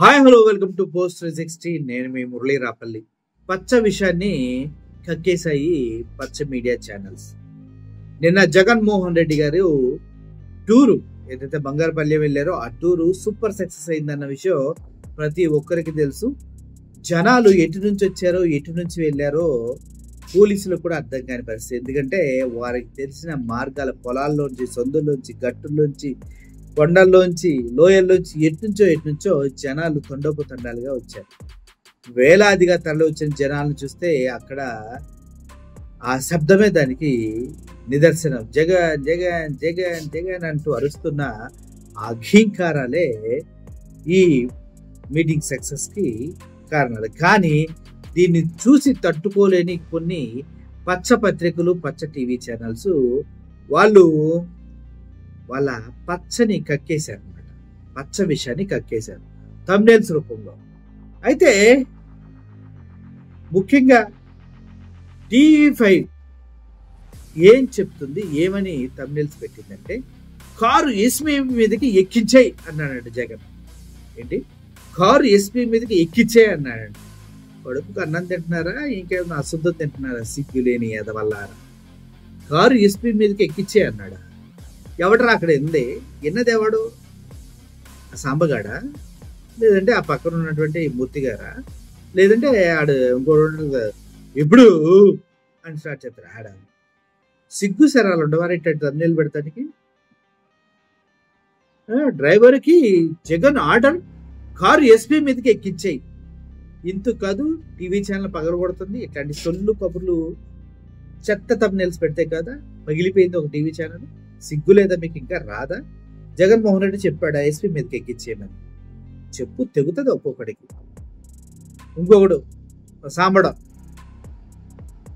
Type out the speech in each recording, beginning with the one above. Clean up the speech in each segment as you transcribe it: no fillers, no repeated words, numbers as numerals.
Hi hello welcome to post 360. నేను మీ మురళీ రాపల్లి. పచ్చ విషయాన్ని కక్కేశాయి పచ్చ మీడియా ఛానల్స్. నిన్న జగన్మోహన్ రెడ్డి గారు టూరు ఏదైతే బంగారుపల్లి వెళ్ళారో ఆ టూరు సూపర్ సక్సెస్ అయిందన్న విషయం ప్రతి ఒక్కరికి తెలుసు. జనాలు ఎటు నుంచి వచ్చారో ఎటు నుంచి వెళ్ళారో పోలీసులకు కూడా అర్థం కాని పరిస్థితి. ఎందుకంటే వారికి తెలిసిన మార్గాల పొలాల్లోంచి, సందుల్లోంచి, గట్టుల్లోంచి, కొండల్లోంచి, లోయల్లోంచి ఎట్నుంచో జనాలు తండోపతండాలుగా వచ్చారు. వేలాదిగా తరలి వచ్చిన జనాలను చూస్తే అక్కడ ఆ శబ్దమే దానికి నిదర్శనం. జగన్ జగన్ జగన్ జగన్ అంటూ అరుస్తున్న ఆ ఘీంకారాలే ఈ మీటింగ్ సక్సెస్కి కారణాలు. కానీ దీన్ని చూసి తట్టుకోలేని కొన్ని పచ్చ పత్రికలు, పచ్చ టీవీ ఛానల్స్ వాళ్ళు వాళ్ళ పచ్చని కక్కేశారు అనమాట. పచ్చ విషయాన్ని కక్కేశారు థంబ్నెయిల్స్ రూపంలో. అయితే ముఖ్యంగా టీవీ5 ఏం చెప్తుంది, ఏమని థంబ్నెయిల్స్ పెట్టిందంటే, కారు ఎస్పీ మీదకి ఎక్కించాయి అన్నాడండి జగన్. ఏంటి, కారు ఎస్పీ మీదకి ఎక్కించాయి అన్నాడండి. కడుపుకు అన్నం తింటున్నారా, ఇంకేమైనా అశుద్ధం తింటున్నారా? సిగ్గు లేని ఎదవల్లారా. కారు ఎస్పీ మీదకి ఎక్కించే అన్నాడా? ఎవడరా అక్కడ ఉంది? ఎన్నది ఎవడు? ఆ సాంబగాడా, లేదంటే ఆ పక్కన ఉన్నటువంటి మూర్తి గారా, లేదంటే ఆడు ఇంకోటి ఎప్పుడు అని స్టార్ట్ చేస్తారు. ఆడ సిగ్గు శరాలు ఉండవారు ఇట్లాంటి థంబ్నెయిల్ పెడతానికి. డ్రైవర్కి జగన్ ఆర్డర్, కారు ఎస్పీ మీదకి ఎక్కించాయి. ఇంత కాదు టీవీ ఛానల్ పగలగొడుతుంది. ఇట్లాంటి సొల్లు కబుర్లు చెత్త థంబ్నెయిల్స్ పెడితే కదా పగిలిపోయింది ఒక టీవీ ఛానల్. సిగ్గు లేదా మీకు? ఇంకా రాదా? జగన్మోహన్ రెడ్డి చెప్పాడా ఎస్పీ మీదకి ఎక్కించేయమని? చెప్పు తెగుతుంది ఒక్కొక్కడికి. ఇంకొకడు సాంబడం,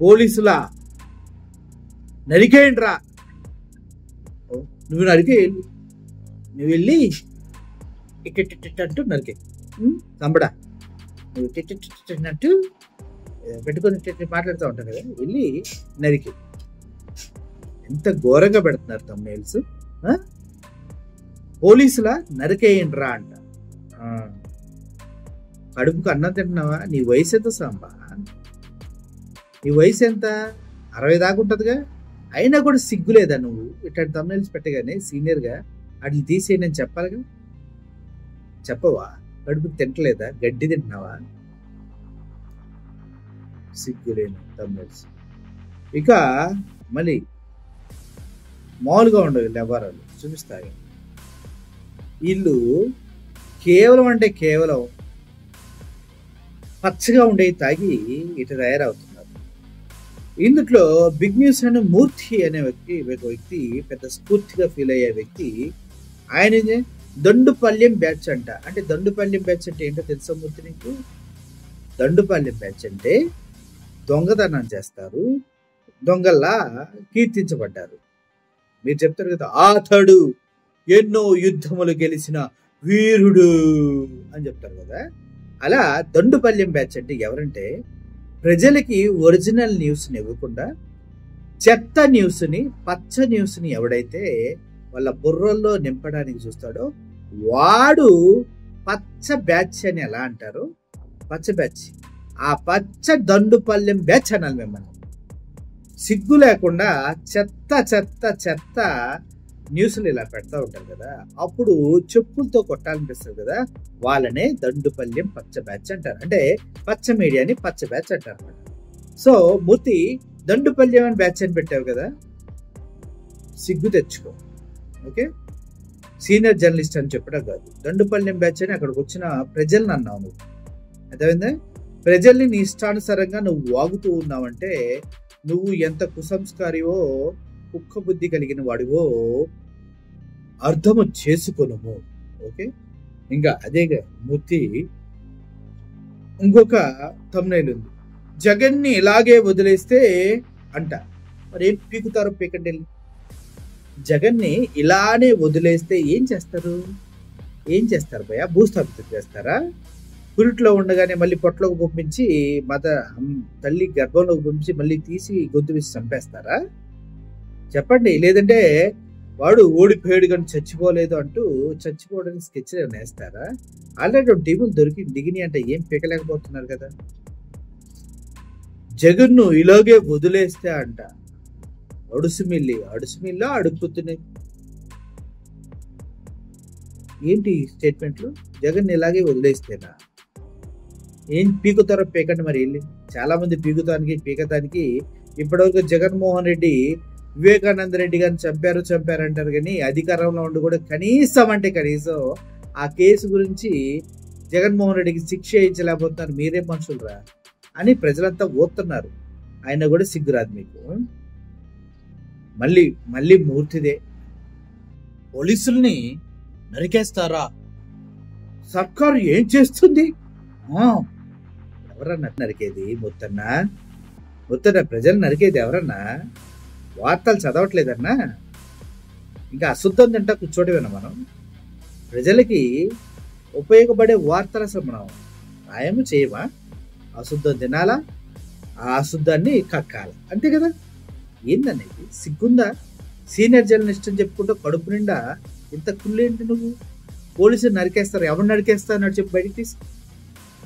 పోలీసులా నరికేయండి రా. నువ్వు నరికేయాలి, నువ్వు వెళ్ళి ఇట్టు నరికే. సాంబడా, నువ్వు తిట్టినట్టు పెట్టుకొని మాట్లాడుతూ ఉంటాను కదా, వెళ్ళి నరికి. ఎంత ఘోరంగా పెడుతున్నారు థంబ్నెయిల్స్. పోలీసులా నరికేయండ్రా అంట. కడుపుకు అన్నం తింటున్నావా? నీ వయసు ఎంత సాంబా? నీ వయసు ఎంత? 60 దాకా ఉంటుందిగా. అయినా కూడా సిగ్గు లేదా నువ్వు? ఇట్లాంటి థంబ్నెయిల్స్ పెట్టగానే సీనియర్గా అట్లా తీసేయని నేను చెప్పాలిగా. చెప్పవా? కడుపుకి తింటలేదా? గడ్డి తింటున్నావా? సిగ్గులేని థంబ్నెయిల్స్. ఇక మళ్ళీ మామూలుగా ఉండవు వ్యవహారాలు చూపిస్తాయి. వీళ్ళు కేవలం అంటే కేవలం పచ్చగా ఉండేవి తాగి ఇటు తయారవుతున్నారు. ఇందులో బిగ్ న్యూస్ అనే మూర్తి అనే వ్యక్తి పెద్ద స్ఫూర్తిగా ఫీల్ అయ్యే వ్యక్తి. ఆయన దండుపల్యం బ్యాచ్ అంట. అంటే దండుపల్యం బ్యాచ్ అంటే ఏంటో తెలుసా మూర్తి నీకు? దండుపల్యం బ్యాచ్ అంటే దొంగతనం చేస్తారు, దొంగల్లా కీర్తించబడ్డారు. మీరు చెప్తారు కదా, అతడు ఎన్నో యుద్ధములు గెలిచిన వీరుడు అని చెప్తారు కదా. అలా దండుపల్యం బ్యాచ్ అంటే ఎవరంటే, ప్రజలకి ఒరిజినల్ న్యూస్ని ఇవ్వకుండా చెత్త న్యూస్ని, పచ్చ న్యూస్ని ఎవడైతే వాళ్ళ బుర్రల్లో నింపడానికి చూస్తాడో వాడు పచ్చ బ్యాచ్ అని ఎలా అంటారు? పచ్చ బ్యాచ్. ఆ పచ్చ దండుపల్యం బ్యాచ్ అనాలి మిమ్మల్ని. సిగ్గు లేకుండా చెత్త చెత్త చెత్త న్యూస్లు ఇలా పెడతా ఉంటారు కదా, అప్పుడు చెప్పులతో కొట్టాలనిపిస్తుంది కదా, వాళ్ళనే దండుపల్యం పచ్చ బ్యాచ్ అంటారు. అంటే పచ్చ మీడియాని పచ్చ బ్యాచ్ అంటారు అన్నమాట. సో మూర్తి దండుపల్యం అని బ్యాచ్ అని పెట్టావు కదా, సిగ్గు తెచ్చుకో. ఓకే, సీనియర్ జర్నలిస్ట్ అని చెప్పడం కాదు, దండుపల్యం బ్యాచ్ అని అక్కడికి వచ్చిన ప్రజల్ని అన్నావు నువ్వు. అర్థమైందా? ప్రజల్ని నీ ఇష్టానుసారంగా నువ్వు వాగుతూ ఉన్నావంటే నువ్వు ఎంత కుసంస్కారివో, కుక్క బుద్ధి కలిగిన వాడివో అర్థము చేసుకొనుము. ఓకే, ఇంకా అదేగా మూర్తి ఇంకొక థంబ్నెయిల్ ఉంది. జగన్ని ఇలాగే వదిలేస్తే అంట. మరి ఏం పీకుతారో పీకండి. జగన్ని ఇలానే వదిలేస్తే ఏం చేస్తారు? ఏం చేస్తారు భయ్యా? భూస్థాపితం చేస్తారా? పురిట్లో ఉండగానే మళ్ళీ పొట్టలోకి పంపించి తల్లి గర్భంలోకి పంపించి మళ్ళీ తీసి గొంతు వేసి చంపేస్తారా? చెప్పండి. లేదంటే వాడు ఓడిపోయాడు కానీ చచ్చిపోలేదు అంటూ చచ్చిపోవడానికి స్కెచ్ వేస్తారా? ఆల్రెడీ టీములు దిగిని అంటే ఏం పీకలేకపోతున్నారు కదా. జగన్ను ఇలాగే వదిలేస్తే అంట అడుసుమిల్లా అడుక్కుతున్నాయి. ఏంటి స్టేట్మెంట్లు? జగన్ ఇలాగే వదిలేస్తేనా? ఏం పీకుతారో పీకండి మరి వెళ్ళి. చాలా మంది పీకటానికి ఇప్పటివరకు జగన్మోహన్ రెడ్డి వివేకానంద రెడ్డి గారిని చంపారు అంటారు, కానీ అధికారంలో ఉండి కూడా కనీసం ఆ కేసు గురించి జగన్మోహన్ రెడ్డికి శిక్ష వేయించలేకపోతున్నారు. మీరేం మనుషులరా అని ప్రజలంతా ఓతున్నారు. ఆయన కూడా సిగ్గురాదు మీకు. మళ్ళీ మూర్తిదే. పోలీసుల్ని నరికేస్తారా? సర్కారు ఏం చేస్తుంది? ఎవరన్నా నరికేది? మొత్తన్నా ప్రజలు నరికేది ఎవరన్నా? వార్తలు చదవట్లేదన్నా? ఇంకా అశుద్ధం తింటా కూర్చోటమేనా మనం? ప్రజలకి ఉపయోగపడే వార్తలు అసలు మనం రాయము చేయమా? అశుద్ధం తినాలా, ఆ అశుద్ధాన్ని కక్కాలి, అంతే కదా. ఏందనేది సిగ్గుందా? సీనియర్ జర్నలిస్ట్ అని చెప్పుకుంటూ కడుపు నిండా ఇంత కుళ్ళేంటి నువ్వు? పోలీసులు నరికేస్తారు. ఎవరు నరికేస్తా అన్నాడు చెప్పు, బయటికి తీసి.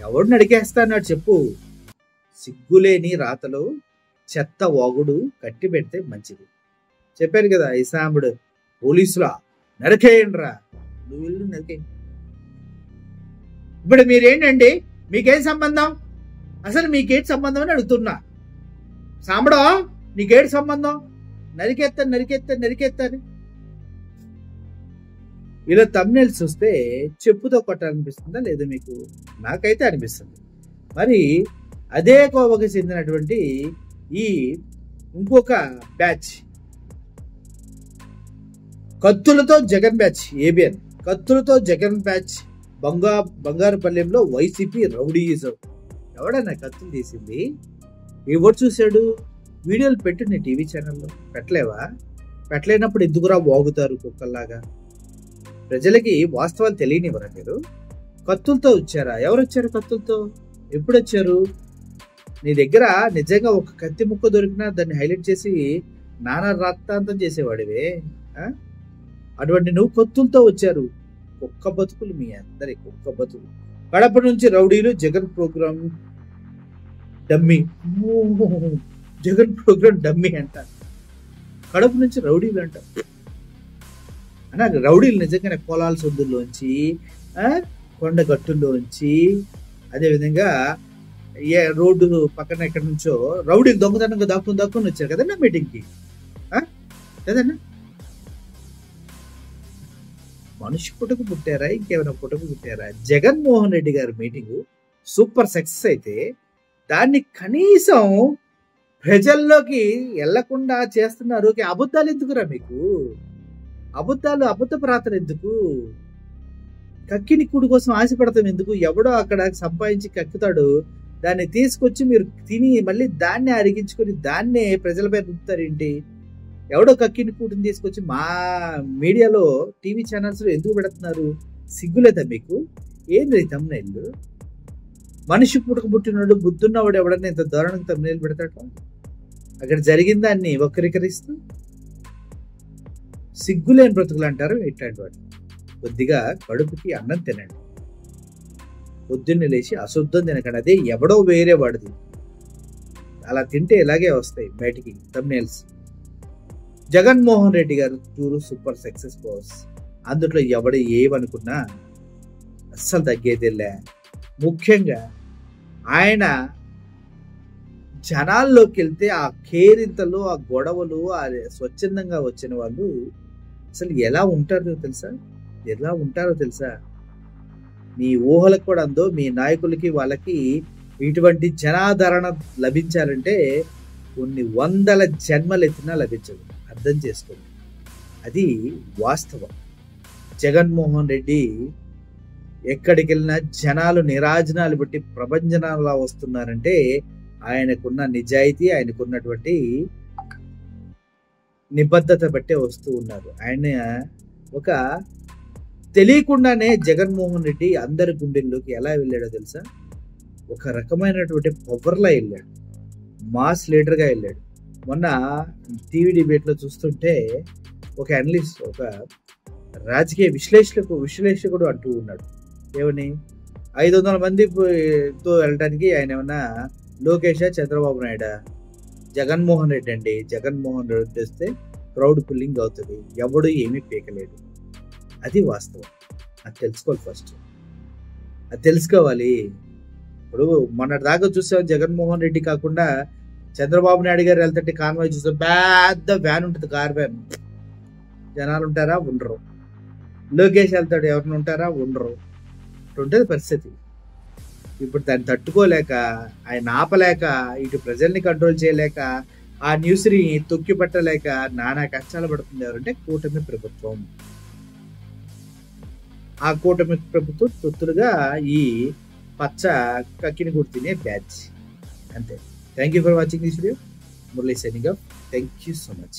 ఎవడు నరికేస్తా అన్నాడు చెప్పు. సిగ్గులేని రాతలు చెత్త వాగుడు కట్టి పెడితే మంచిది. చెప్పారు కదా ఇసాముడు, పోలీసులా నరికేయండిరా, నువ్వు వెళ్ళు నరికేయండి. ఇప్పుడు మీరేంటండి, మీకేం సంబంధం? అసలు మీకేంటి సంబంధం అని అడుగుతున్నా. సాంబడో నీకేంటి సంబంధం? నరికేస్తాను. ఇలా తమ్నెల్స్ చూస్తే చెప్పుతో కొట్టాలనిపిస్తుందా లేదా మీకు? నాకైతే అనిపిస్తుంది. మరి అదే కోవకు చెందినటువంటి ఈ ఇంకొక బ్యాచ్, కత్తులతో జగన్ బ్యాచ్, ఏబిఎన్ కత్తులతో జగన్ బ్యాచ్ బంగారుపల్లెంలో వైసీపీ రౌడీయిజం. ఎవడన్నా కత్తులు తీసింది? ఎవడు చూశాడు? వీడియోలు పెట్టింది టీవీ ఛానల్లో. పెట్టలేవా? పెట్టలేనప్పుడు ఎందుకురా వాగుతారు కుక్కల్లాగా? ప్రజలకి వాస్తవాలు తెలియనివ్వరా మీరు? కత్తులతో వచ్చారా? ఎవరు వచ్చారు కత్తులతో? ఎప్పుడు వచ్చారు? నీ దగ్గర నిజంగా ఒక కత్తి ముక్క దొరికినా దాన్ని హైలైట్ చేసి నానా రక్తాంతం చేసేవాడివే. అటువంటి నువ్వు కత్తులతో వచ్చారు. కుక్క బతుకులు మీ అందరి కుక్క బతుకులు. కడప నుంచి రౌడీలు Jagan program dummy. Jagan program dummy అంట. కడప నుంచి రౌడీలు అంట. అన్నా రౌడీలు నిజంగానే పొలాల సొందుల్లోంచి, కొండగట్టుల్లోంచి, అదేవిధంగా రోడ్డు పక్కన ఎక్కడి నుంచో రౌడీలు దొంగతనంగా దాక్కుని వచ్చారు కదన్నా మీటింగ్కి. కదన్నా, మనిషి పుట్టుకు పుట్టారా ఇంకేమైనా పుట్టుకు పుట్టారా? జగన్మోహన్ రెడ్డి గారి మీటింగు సూపర్ సక్సెస్ అయితే దాన్ని కనీసం ప్రజల్లోకి వెళ్లకుండా చేస్తున్నారు. అబద్ధాలు ఎందుకురా మీకు? అబద్ధ ప్రార్థన ఎందుకు? కక్కిని కూడు కోసం ఆశపడతాం ఎందుకు? ఎవడో అక్కడ సంపాదించి కక్కుతాడు, దాన్ని తీసుకొచ్చి మీరు తిని మళ్ళీ దాన్నే అరిగించుకొని దాన్నే ప్రజలపై రుద్దుతారేంటి? ఎవడో కక్కిని కూటిని తీసుకొచ్చి మా మీడియాలో టీవీ ఛానల్స్ లో ఎందుకు పెడుతున్నారు? సిగ్గులేదా మీకు? ఏంది తమ్నైళ్ళు? మనిషి పుట్టినోడు బుద్ధున్నవాడు ఎవడన్నా ఇంత దారుణంగా తమ్నైలు పెడతాడు? అక్కడ జరిగిన దాన్ని వక్రీకరిస్తూ సిగ్గులేని బ్రతుకులు అంటారు ఇట్లాంటి వాడు. కొద్దిగా కడుపుకి అన్నం తినండి, పొద్దున్నే లేచి అశుద్ధం తినకండి. అదే ఎవడో వేరే వాడిది. అలా తింటే ఇలాగే వస్తాయి బయటికి తమ్నైల్స్. జగన్మోహన్ రెడ్డి గారు టూరు సూపర్ సక్సెస్ బాస్. అందులో ఎవడు ఏమనుకున్నా అస్సలు తగ్గేదిలే. ముఖ్యంగా ఆయన జనాల్లోకి వెళ్తే ఆ కేరింతలు, ఆ గొడవలు, ఆ స్వచ్ఛందంగా వచ్చిన వాళ్ళు అసలు ఎలా ఉంటారో తెలుసా? మీ ఊహలకు కూడా అందో. మీ నాయకులకి వాళ్ళకి ఇటువంటి జనాదరణ లభించాలంటే కొన్ని వందల జన్మలు ఎత్తినా లభించదు. అర్థం చేసుకోండి, అది వాస్తవం. జగన్మోహన్ రెడ్డి ఎక్కడికి వెళ్ళినా జనాలు నిరాజనాలు బట్టి ప్రభంజనాలా వస్తున్నారంటే ఆయనకున్న నిజాయితీ, ఆయనకున్నటువంటి నిబద్ధత బట్టే వస్తూ ఉన్నారు. ఆయన ఒక తెలియకుండానే జగన్మోహన్ రెడ్డి అందరి గుండెల్లోకి ఎలా వెళ్ళాడో తెలుసా? ఒక రకమైనటువంటి పవర్లా వెళ్ళాడు, మాస్ లీడర్గా వెళ్ళాడు. మొన్న టీవీ డిబేట్లో చూస్తుంటే ఒక అనలిస్ట్, ఒక రాజకీయ విశ్లేషకుడు అంటూ ఉన్నాడు. ఏమని? 500 మందితో వెళ్ళడానికి ఆయన ఏమన్నా లోకేషా, చంద్రబాబు నాయుడా? జగన్మోహన్ రెడ్డి అండి. జగన్మోహన్ రెడ్డి వస్తే క్రౌడ్ పుల్లింగ్ అవుతుంది, ఎవడు ఏమీ పీకలేడు. అది వాస్తవం. అది తెలుసుకోవాలి ఫస్ట్. అది తెలుసుకోవాలి. ఇప్పుడు మొన్నటి దాకా చూసాం, జగన్మోహన్ రెడ్డి కాకుండా చంద్రబాబు నాయుడు గారు వెళ్తుంటే కాన్వాయ్ చూసాం, పెద్ద వ్యాన్ ఉంటుంది, కార్ వ్యాన్. జనాలు ఉంటారా? ఉండరు. లోకేష్ వెళ్తాడు, ఎవరిని ఉంటారా? ఉండరు. ఉంటుంది పరిస్థితి. ఇప్పుడు దాన్ని తట్టుకోలేక, ఆయన ఆపలేక, ఇటు ప్రజల్ని కంట్రోల్ చేయలేక, ఆ న్యూస్ని తొక్కి పట్టలేక నానా కష్టాలు పడుతుంది. ఎవరంటే కూటమి ప్రభుత్వం. ఆ కూటమి ప్రభుత్వం తొత్తులుగా ఈ పచ్చ కక్కిని గుర్తినే బ్యాచ్. అంతే. Thank you for watching this video. Murali signing off. Thank you so much.